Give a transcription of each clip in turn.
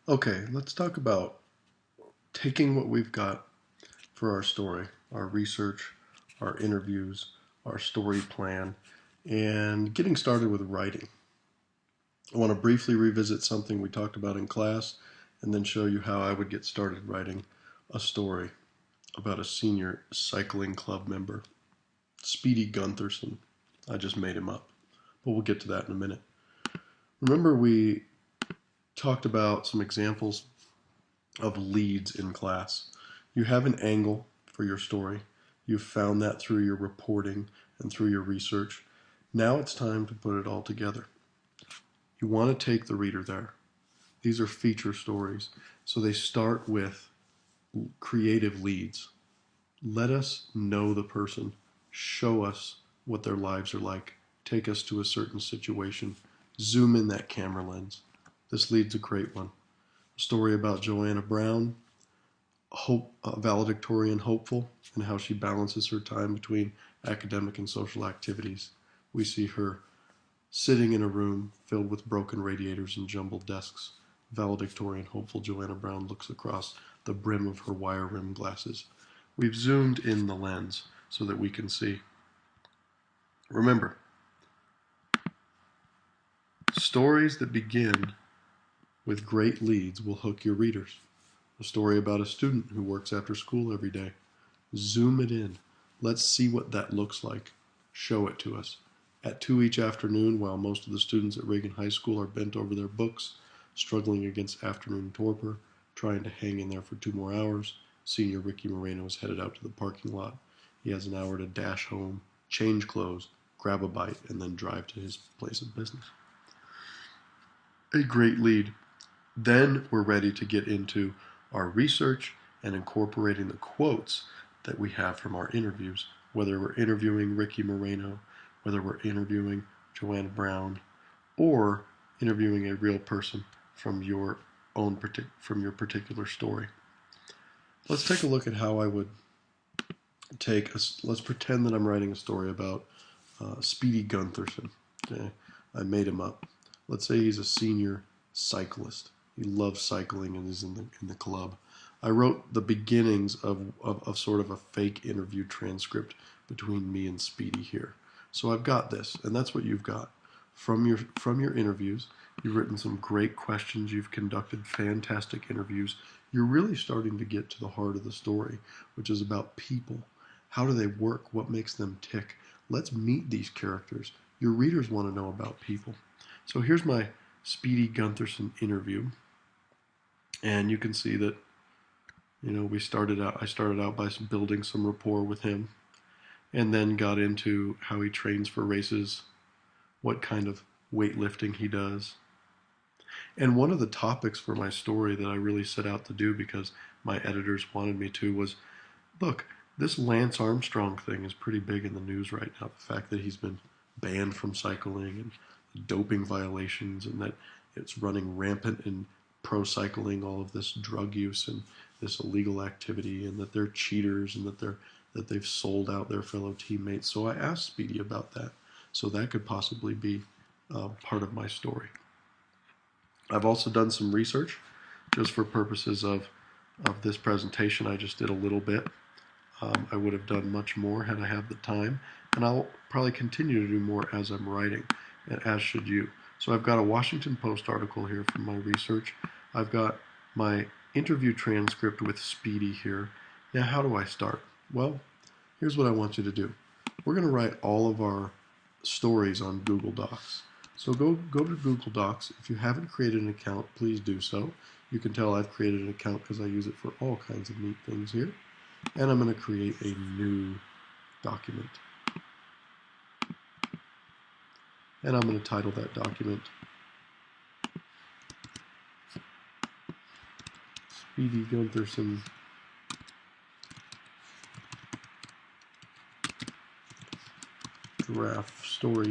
Okay, let's talk about taking what we've got for our story, our research, our interviews, our story plan, and getting started with writing. I want to briefly revisit something we talked about in class and then show you how I would get started writing a story about a senior cycling club member, Speedy Guntherson. I just made him up, but we'll get to that in a minute. Remember, we talked about some examples of leads in class. You have an angle for your story. You've found that through your reporting and through your research. Now it's time to put it all together. You want to take the reader there. These are feature stories, so they start with creative leads. Let us know the person. Show us what their lives are like. Take us to a certain situation. Zoom in that camera lens. This lead's a great one. A story about Joanna Brown, valedictorian hopeful, and how she balances her time between academic and social activities. We see her sitting in a room filled with broken radiators and jumbled desks. Valedictorian hopeful Joanna Brown looks across the brim of her wire rimmed glasses. We've zoomed in the lens so that we can see. Remember, stories that begin with great leads will hook your readers. A story about a student who works after school every day. Zoom it in. Let's see what that looks like. Show it to us. At 2 each afternoon, while most of the students at Reagan High School are bent over their books, struggling against afternoon torpor, trying to hang in there for 2 more hours, senior Ricky Moreno is headed out to the parking lot. He has an hour to dash home, change clothes, grab a bite, and then drive to his place of business. A great lead. Then we're ready to get into our research and incorporating the quotes that we have from our interviews, whether we're interviewing Ricky Moreno, whether we're interviewing Joanna Brown, or interviewing a real person from your from your particular story. Let's take a look at how I would let's pretend that I'm writing a story about Speedy Guntherson. Okay? I made him up. Let's say he's a senior cyclist. He loves cycling and is in the club. I wrote the beginnings of sort of a fake interview transcript between me and Speedy here. So I've got this, and that's what you've got. From your interviews, you've written some great questions, you've conducted fantastic interviews. You're really starting to get to the heart of the story, which is about people. How do they work? What makes them tick? Let's meet these characters. Your readers want to know about people. So here's my Speedy Guntherson interview. And you can see that, I started out by building some rapport with him and then got into how he trains for races, what kind of weightlifting he does. And one of the topics for my story that I really set out to do because my editors wanted me to was, look, this Lance Armstrong thing is pretty big in the news right now. The fact that he's been banned from cycling and doping violations and that it's running rampant in pro cycling, all of this drug use and this illegal activity, and that they're cheaters and that they've sold out their fellow teammates. So I asked Speedy about that. So that could possibly be part of my story. I've also done some research just for purposes of this presentation. I just did a little bit. I would have done much more had I had the time, and I'll probably continue to do more as I'm writing, and as should you. So I've got a Washington Post article here from my research. I've got my interview transcript with Speedy here. Now, how do I start? Well, here's what I want you to do. We're going to write all of our stories on Google Docs. So go to Google Docs. If you haven't created an account, please do so. You can tell I've created an account because I use it for all kinds of neat things here. And I'm going to create a new document. And I'm going to title that document Speedy Guntherson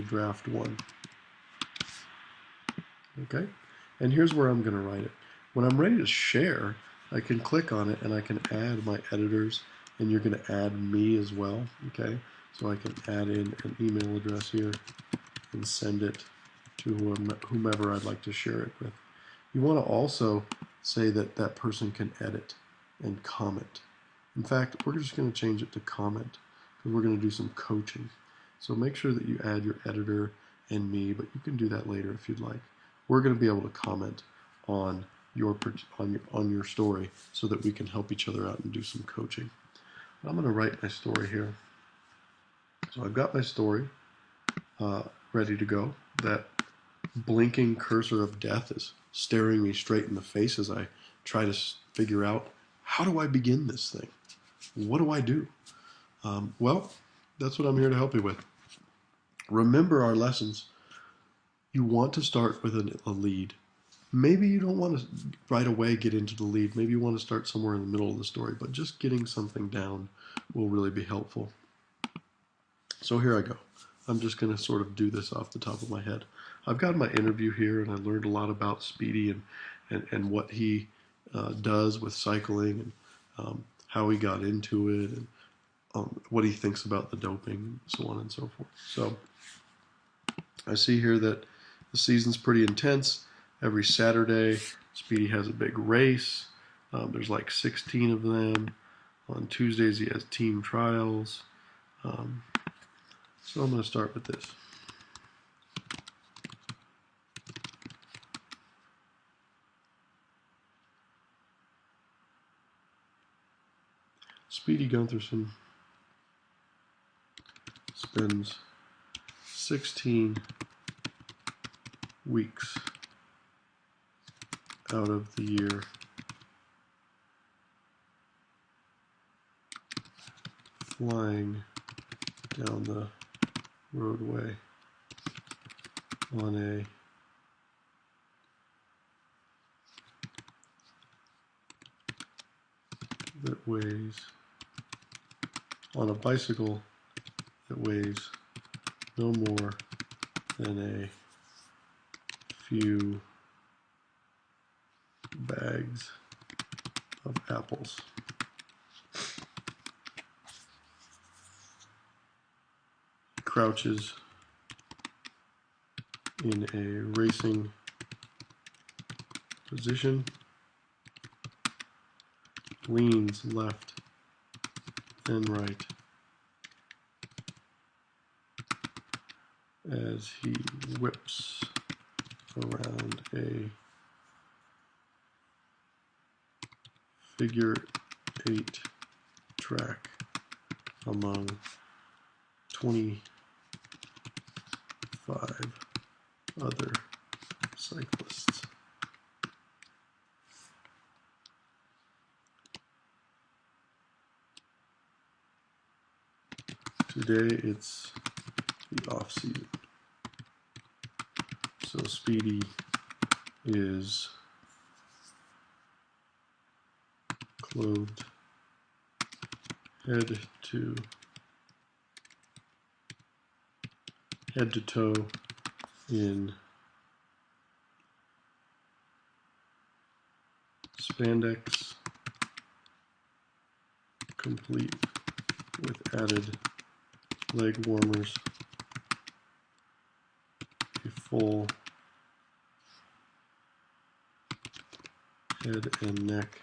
Draft 1. Okay? And here's where I'm going to write it. When I'm ready to share, I can click on it and I can add my editors, and you're going to add me as well. Okay? So I can add in an email address here and send it to whomever I'd like to share it with. You want to also say that that person can edit and comment. In fact, we're just going to change it to comment because we're going to do some coaching. So make sure that you add your editor and me, but you can do that later if you'd like. We're going to be able to comment on your story so that we can help each other out and do some coaching. I'm going to write my story here. So I've got my story ready to go. That blinking cursor of death is staring me straight in the face as I try to figure out, how do I begin this thing? What do I do? Well, that's what I'm here to help you with. Remember our lessons. You want to start with a lead. Maybe you don't want to right away get into the lead. Maybe you want to start somewhere in the middle of the story, but just getting something down will really be helpful. So here I go. I'm just going to sort of do this off the top of my head. I've got my interview here, and I learned a lot about Speedy and what he does with cycling, and how he got into it, and what he thinks about the doping, and so on and so forth. So I see here that the season's pretty intense. Every Saturday, Speedy has a big race. There's like 16 of them. On Tuesdays, he has team trials. So I'm going to start with this. Speedy Guntherson spends 16 weeks out of the year flying down the roadway on a that weighs on a bicycle that weighs no more than a few bags of apples. Crouches in a racing position, leans left and right as he whips around a figure 8 track among 25 other cyclists. Today it's the off season, so Speedy is clothed head to toe in spandex, complete with added leg warmers, a full head and neck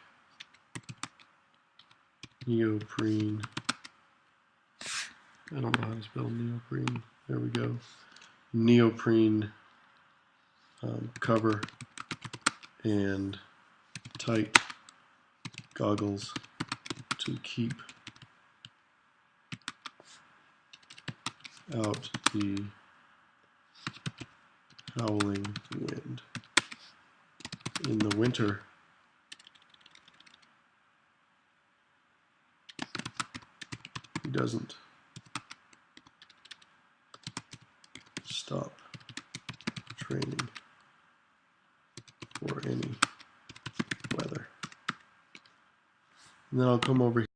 neoprene. I don't know how to spell neoprene. There we go. Neoprene cover and tight goggles to keep out the howling wind. In the winter, he doesn't stop training for any weather. And then I'll come over here.